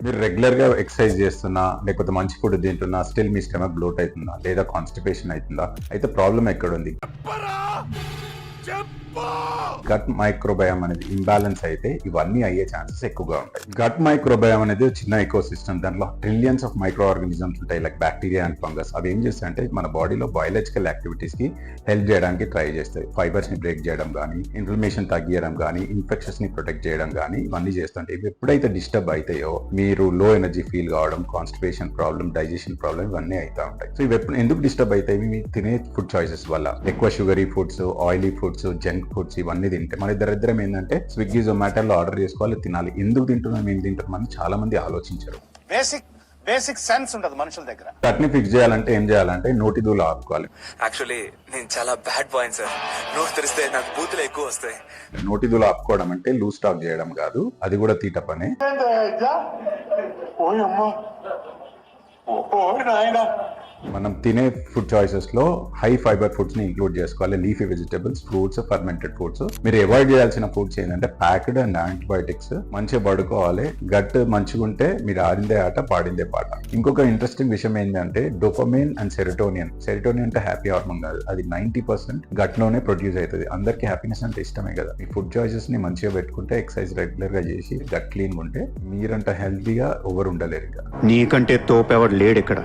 మీరు రెగ్యులర్ గా ఎక్సర్సైజ్ చేస్తున్నా లేకపోతే మంచి ఫుడ్ తింటున్నా స్టిల్ మీ స్టమక్ బ్లోట్ అవుతుందా లేదా కాన్స్టిపేషన్ అవుతుందా అయితే ప్రాబ్లం ఎక్కడ ఉంది? గట్ మైక్రోబయామ్ అనేది ఇంబ్యాలెన్స్ అయితే ఇవన్నీ అయ్యే ఛాన్సెస్ ఎక్కువగా ఉంటాయి. గట్ మైక్రోబయామ్ అనేది చిన్న ఎకో సిస్టమ్. దాంట్లో ట్రిలియన్స్ ఆఫ్ మైక్రో ఆర్గానిజమ్స్ ఉంటాయి, లైక్ బ్యాక్టీరియా అండ్ ఫంగస్. అవి ఏం చేస్తాయంటే మన బాడీలో బయాలజికల్ యాక్టివిటీస్ కి హెల్ప్ చేయడానికి ట్రై చేస్తాయి. ఫైబర్స్ ని బ్రేక్ చేయడం కానీ, ఇన్ఫ్లమేషన్ తగ్గించడం కానీ, ఇన్ఫెక్షన్స్ ని ప్రొటెక్ట్ చేయడం కానీ ఇవన్నీ చేస్తుంటాయి. ఇవి ఎప్పుడైతే డిస్టర్బ్ అవుతాయో మీరు లో ఎనర్జీ ఫీల్ కావడం, కాన్స్టిపేషన్ ప్రాబ్లం, డైజెషన్ ప్రాబ్లం ఇవన్నీ అవుతా ఉంటాయి. సో ఇవి ఎందుకు డిస్టర్బ్ అవుతాయి? మీ తినే ఫుడ్ చాయిసెస్ వల్ల. ఎక్కువ sugary foods, oily foods, junk foods ఇవన్నీ తింటే మన దరిద్రం ఏంటంటే స్విగ్గీ జొమాటోలో ఆర్డర్ చేసుకోవాలి, తినాలి. ఎందుకు తింటున్నాం, ఏం తింటున్నాం అని చాలా మంది ఆలోచించరు. బేసిక్ సెన్స్ ఉండదు మనుషుల దగ్గర. గట్ని ఫిక్స్ చేయాలంటే ఏం చేయాలంటే నోటి దూల ఆపుకోవాలి. యాక్చువల్లీ నేను చాలా బ్యాడ్ బాయ్ సార్. నోరు తెరిస్తే నాకు బూతులు ఎక్కువ వస్తాయి. నోటి దూల ఆపుకోవడం అంటే లూజ్ స్టాక్ చేయడం కాదు, అది కూడా తీట పనే. మనం తినే ఫుడ్ చాయిసెస్ లో హై ఫైబర్ ఫుడ్స్ ని ఇంక్లూడ్ చేసుకోవాలి. Leafy vegetables, fruits, fermented foods. మీరు అవాయిడ్ చేయాల్సిన ఫుడ్స్ ఏంటంటే ప్యాక్డ్ అండ్ యాంటీబయాటిక్స్. మంచిగా పడుకోవాలి. గట్ మంచిగా ఉంటే మీరు ఆడిందే ఆట, పాడిందే పాట. ఇంకొక ఇంట్రెస్టింగ్ విషయం ఏంటంటే డోపమైన్ అండ్ సెరోటోనియన్. సెరోటోనియన్ అంటే హ్యాపీ హార్మోన్ కాదు, అది 90% గట్ లోనే ప్రొడ్యూస్ అవుతుంది. అందరికి హ్యాపీనెస్ అంటే ఇష్టమే కదా. మీ ఫుడ్ చాయిసెస్ ని మంచిగా పెట్టుకుంటే, ఎక్సర్సైజ్ రెగ్యులర్ గా చేసి గట్ క్లీన్ ఉంటే మీరంట హెల్తీగా ఎవరు ఉండలేరు. నీకంటే తోపెవడు లేడు ఇక్కడ.